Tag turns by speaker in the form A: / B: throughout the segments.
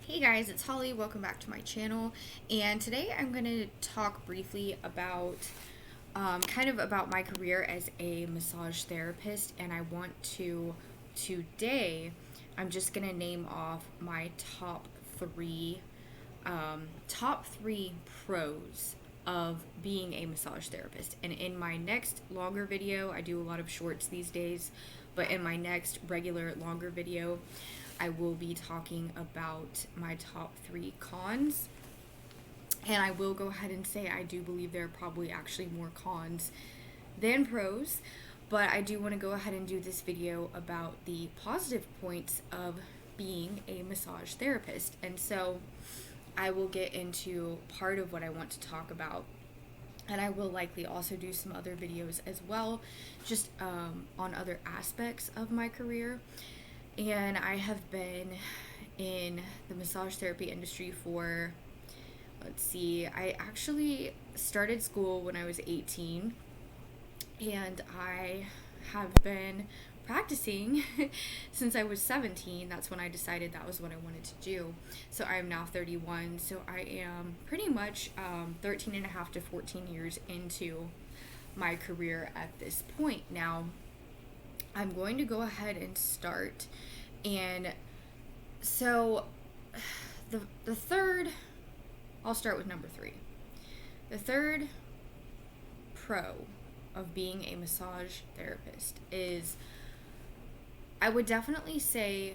A: Hey guys, it's Holly. Welcome back to my channel. And today I'm going to talk briefly about about my career as a massage therapist. And I want to today, I'm just going to name off my top three pros of being a massage therapist. And in my next longer video, I do a lot of shorts these days, but in my next regular longer video, I will be talking about my top three cons. And I will go ahead and say I do believe there are probably actually more cons than pros, but I do want to go ahead and do this video about the positive points of being a massage therapist. And so I will get into part of what I want to talk about, and I will likely also do some other videos as well, just on other aspects of my career. And I have been in the massage therapy industry for, I actually started school when I was 18, and I have been practicing since I was 17. That's when I decided that was what I wanted to do. So I am now 31. So I am pretty much 13 and a half to 14 years into my career at this point. Now, I'm going to go ahead and start. And so the third, I'll start with number three. The third pro of being a massage therapist is, I would definitely say,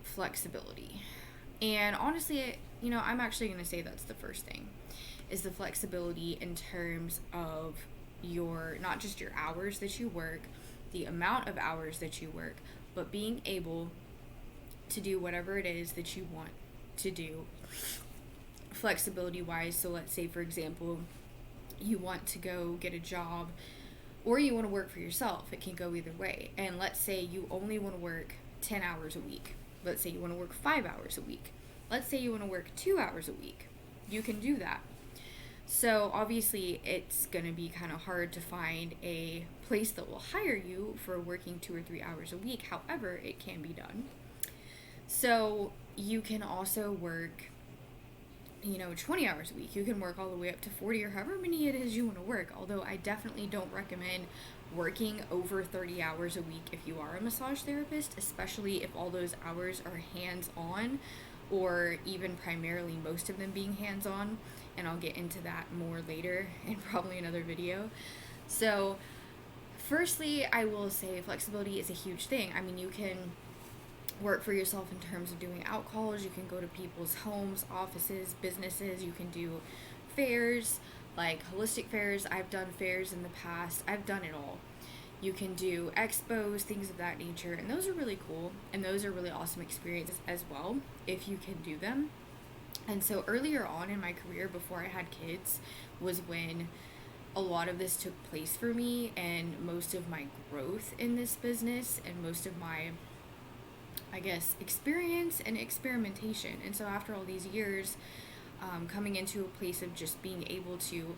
A: flexibility. And honestly, I'm actually going to say that's the first thing, is the flexibility in terms of not just your hours that you work, the amount of hours that you work, but being able to do whatever it is that you want to do flexibility wise. So let's say, for example, you want to go get a job or you want to work for yourself. It can go either way. And let's say you only want to work 10 hours a week. Let's say you want to work 5 hours a week. Let's say you want to work 2 hours a week. You can do that. So obviously it's going to be kind of hard to find a place that will hire you for working 2 or 3 hours a week. However, it can be done. So you can also work 20 hours a week. You can work all the way up to 40 or however many it is you want to work. Although I definitely don't recommend working over 30 hours a week if you are a massage therapist, especially if all those hours are hands-on, or even primarily most of them being hands-on. And I'll get into that more later in probably another video. So firstly, I will say flexibility is a huge thing. I mean, you can work for yourself in terms of doing out calls. You can go to people's homes, offices, businesses. You can do fairs, like holistic fairs. I've done fairs in the past. I've done it all. You can do expos, things of that nature, and those are really cool, and those are really awesome experiences as well if you can do them. And so earlier on in my career, before I had kids, was when a lot of this took place for me, and most of my growth in this business and most of my, experience and experimentation. And so after all these years, coming into a place of just being able to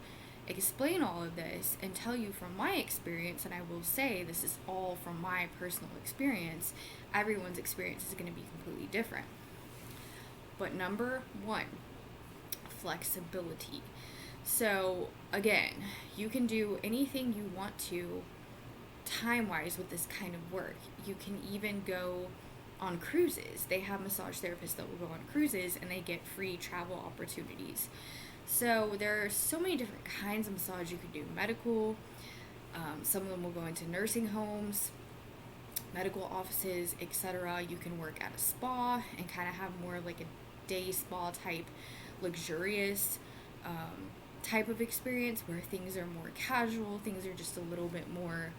A: explain all of this and tell you from my experience, and I will say this is all from my personal experience, everyone's experience is going to be completely different. But number one, flexibility. So again, you can do anything you want to time-wise with this kind of work. You can even go on cruises. They have massage therapists that will go on cruises and they get free travel opportunities. So there are so many different kinds of massage you can do. Medical, some of them will go into nursing homes, medical offices, etc. You can work at a spa and kind of have more like a day spa type, luxurious type of experience where things are more casual, things are just a little bit more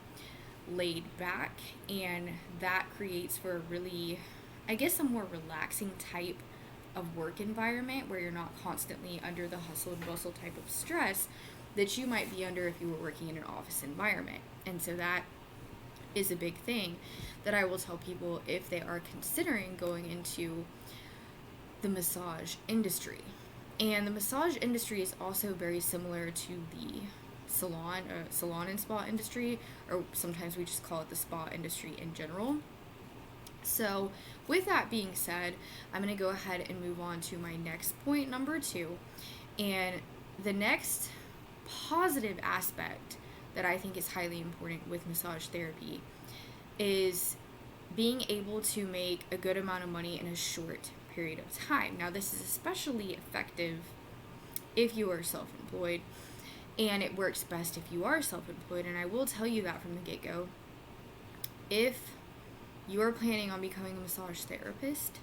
A: laid back, and that creates for a really, a more relaxing type of work environment where you're not constantly under the hustle and bustle type of stress that you might be under if you were working in an office environment. And so that is a big thing that I will tell people if they are considering going into the massage industry. And the massage industry is also very similar to the salon and spa industry, or sometimes we just call it the spa industry in general. So with that being said, I'm going to go ahead and move on to my next point, number 2. And the next positive aspect that I think is highly important with massage therapy is being able to make a good amount of money in a short period of time. Now, this is especially effective if you are self-employed, and it works best if you are self-employed. And I will tell you that from the get-go. If you are planning on becoming a massage therapist,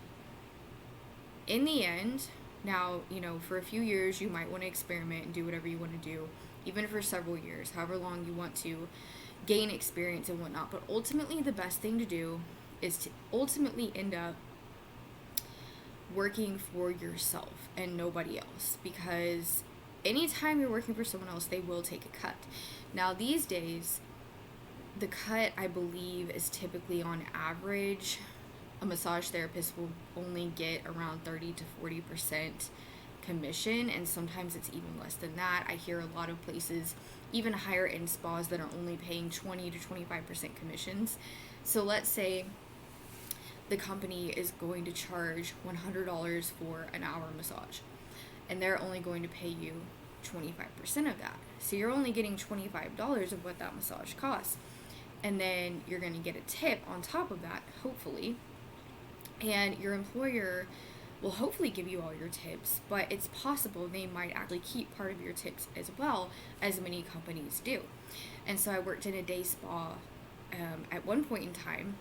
A: in the end, now, for a few years, you might want to experiment and do whatever you want to do, even for several years, however long you want to gain experience and whatnot. But ultimately, the best thing to do is to ultimately end up working for yourself and nobody else, because anytime you're working for someone else, they will take a cut. Now, these days, the cut, I believe, is typically on average, a massage therapist will only get around 30 to 40% commission, and sometimes it's even less than that. I hear a lot of places, even higher end spas, that are only paying 20 to 25% commissions. So let's say the company is going to charge $100 for an hour massage, and they're only going to pay you 25% of that. So you're only getting $25 of what that massage costs. And then you're going to get a tip on top of that, hopefully. And your employer will hopefully give you all your tips, but it's possible they might actually keep part of your tips as well, as many companies do. And so I worked in a day spa at one point in time,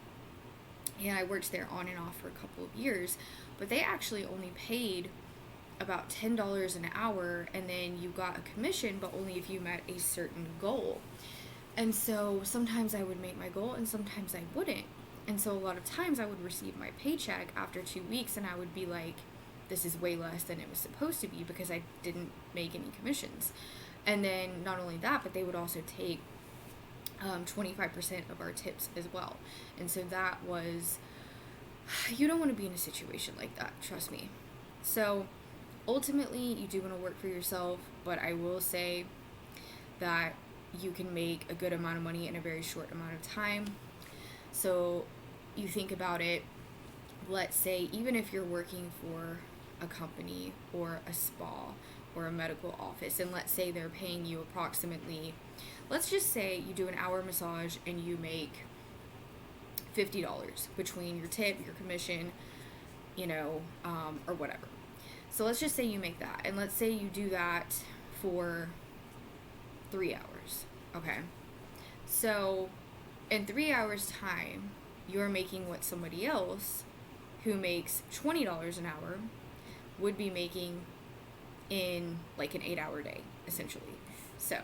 A: and I worked there on and off for a couple of years, but they actually only paid about $10 an hour, and then you got a commission, but only if you met a certain goal. And so sometimes I would make my goal and sometimes I wouldn't. And so a lot of times I would receive my paycheck after 2 weeks and I would be like, this is way less than it was supposed to be, because I didn't make any commissions. And then not only that, but they would also take 25% of our tips as well. And so that was, you don't want to be in a situation like that, trust me. So ultimately, you do want to work for yourself, but I will say that you can make a good amount of money in a very short amount of time. So you think about it, let's say, even if you're working for a company or a spa or a medical office, and let's say they're paying you approximately, let's just say you do an hour massage and you make $50 between your tip, your commission, or whatever. So let's just say you make that, and let's say you do that for 3 hours, okay? So in 3 hours time, you're making what somebody else who makes $20 an hour would be making in like an 8-hour day, essentially. So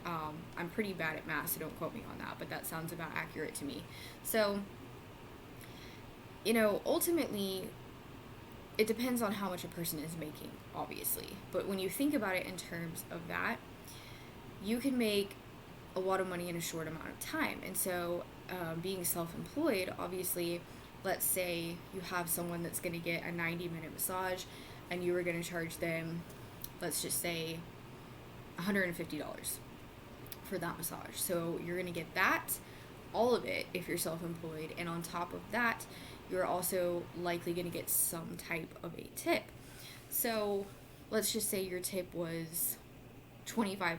A: I'm pretty bad at math, so don't quote me on that, but that sounds about accurate to me. So, ultimately, it depends on how much a person is making, obviously. But when you think about it in terms of that, you can make a lot of money in a short amount of time. And so being self-employed, obviously, let's say you have someone that's going to get a 90-minute massage and you were going to charge them, let's just say, $150 for that massage. So you're going to get that, all of it, if you're self-employed. And on top of that, you're also likely going to get some type of a tip. So let's just say your tip was $25, $30.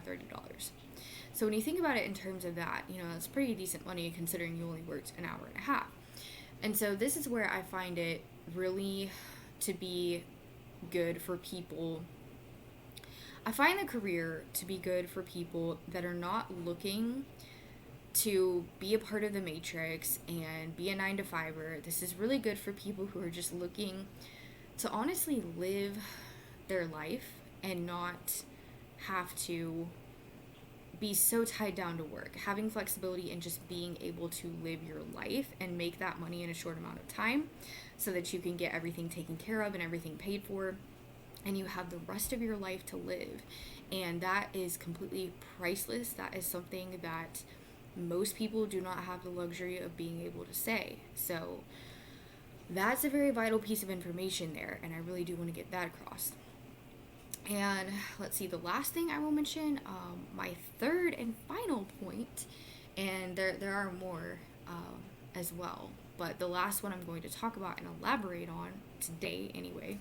A: So when you think about it in terms of that, that's pretty decent money considering you only worked an hour and a half. And so this is where I find it really to be good for people. I find the career to be good for people that are not looking to be a part of the matrix and be a 9-to-5er. This is really good for people who are just looking to honestly live their life and not have to be so tied down to work. Having flexibility and just being able to live your life and make that money in a short amount of time so that you can get everything taken care of and everything paid for, and you have the rest of your life to live. And that is completely priceless. That is something that most people do not have the luxury of being able to say. So that's a very vital piece of information there, and I really do want to get that across. And let's see, the last thing I will mention, my third and final point, and there are more as well, But the last one I'm going to talk about and elaborate on today, anyway,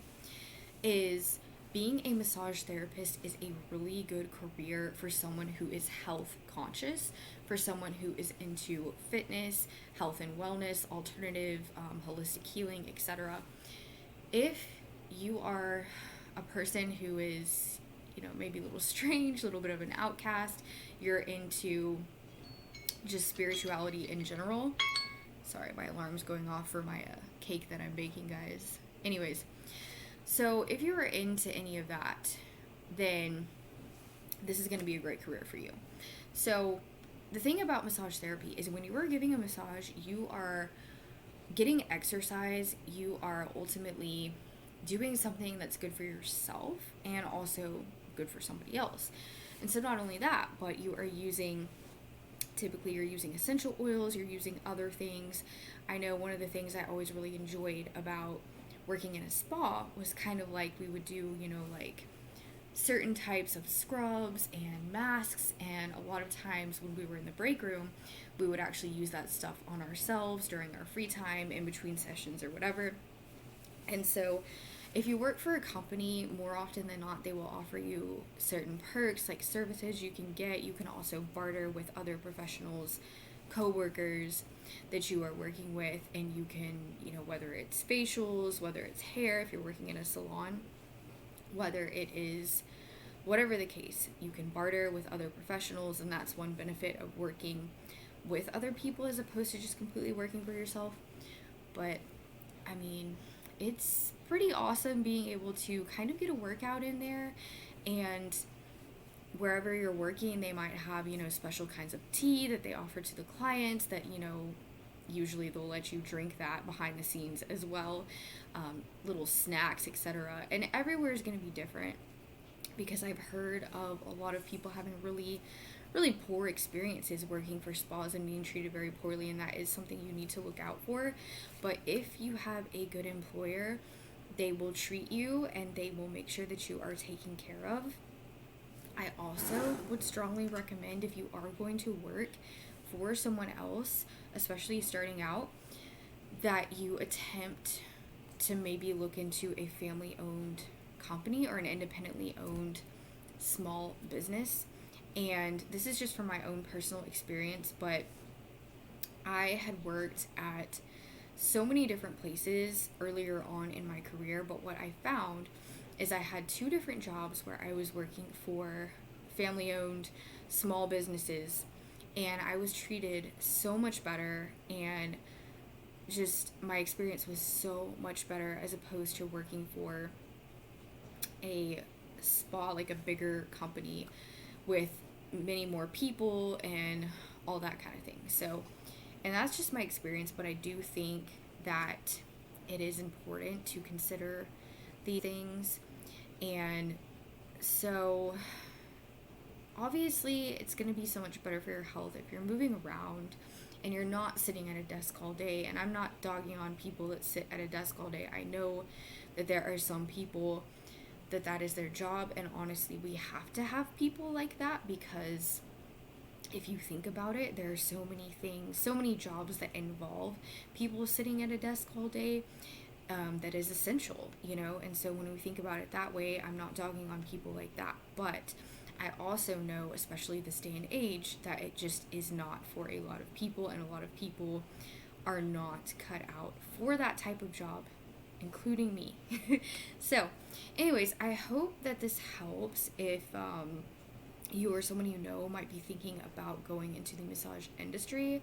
A: is being a massage therapist is a really good career for someone who is health conscious, for someone who is into fitness, health and wellness, alternative, holistic healing, etc. If you are a person who is, maybe a little strange, a little bit of an outcast, you're into just spirituality in general. Sorry, my alarm's going off for my cake that I'm baking, guys. Anyways, so if you are into any of that, then this is going to be a great career for you. So the thing about massage therapy is when you are giving a massage, you are getting exercise, you are ultimately doing something that's good for yourself and also good for somebody else. And so not only that, but typically you're using essential oils, you're using other things. I know one of the things I always really enjoyed about working in a spa was kind of like we would do, like certain types of scrubs and masks, and a lot of times when we were in the break room, we would actually use that stuff on ourselves during our free time in between sessions or whatever. And so if you work for a company, more often than not, they will offer you certain perks like services you can get. You can also barter with other professionals, co-workers that you are working with, and you can, whether it's facials, whether it's hair, if you're working in a salon, whether it is whatever the case, you can barter with other professionals, and that's one benefit of working with other people as opposed to just completely working for yourself. But I mean, it's pretty awesome being able to kind of get a workout in there, and wherever you're working, they might have, special kinds of tea that they offer to the clients that, usually they'll let you drink that behind the scenes as well, little snacks, etc. And everywhere is going to be different, because I've heard of a lot of people having really, really poor experiences working for spas and being treated very poorly, and that is something you need to look out for. But if you have a good employer, they will treat you and they will make sure that you are taken care of. I also would strongly recommend, if you are going to work for someone else, especially starting out, that you attempt to maybe look into a family-owned company or an independently owned small business. And this is just from my own personal experience, but I had worked at so many different places earlier on in my career, but what I found is I had two different jobs where I was working for family-owned small businesses, and I was treated so much better, and just my experience was so much better as opposed to working for a spa, like a bigger company with many more people and all that kind of thing. So, and that's just my experience, but I do think that it is important to consider these things. And so obviously it's going to be so much better for your health if you're moving around and you're not sitting at a desk all day. And I'm not dogging on people that sit at a desk all day. I know that there are some people that is their job, and honestly, we have to have people like that, because if you think about it, there are so many things, so many jobs that involve people sitting at a desk all day, that is essential, and so when we think about it that way, I'm not dogging on people like that, but I also know, especially this day and age, that it just is not for a lot of people, and a lot of people are not cut out for that type of job, including me. So anyways, I hope that this helps if you or someone you know might be thinking about going into the massage industry.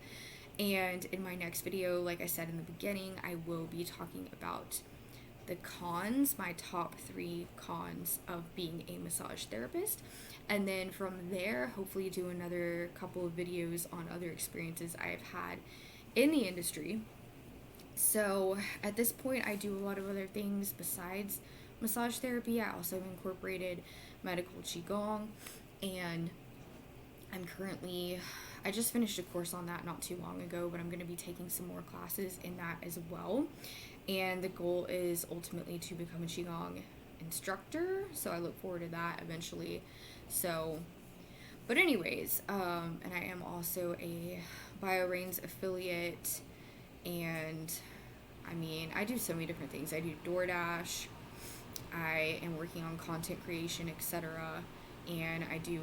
A: And in my next video, like I said in the beginning, I will be talking about the cons, my top 3 cons of being a massage therapist. And then from there, hopefully do another couple of videos on other experiences I have had in the industry. So at this point, I do a lot of other things besides massage therapy. I also incorporated medical qigong, and I just finished a course on that not too long ago, but I'm going to be taking some more classes in that as well. And the goal is ultimately to become a qigong instructor, so I look forward to that eventually. So, but anyways, and I am also a BioRains affiliate, And I mean, I do so many different things. I do DoorDash, I am working on content creation, etc. And I do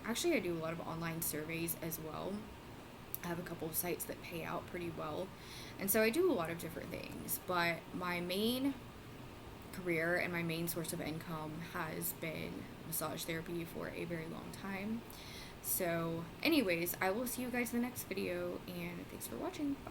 A: a lot of online surveys as well. I have a couple of sites that pay out pretty well. And so I do a lot of different things, but my main career and my main source of income has been massage therapy for a very long time. So, anyways, I will see you guys in the next video, and thanks for watching. Bye.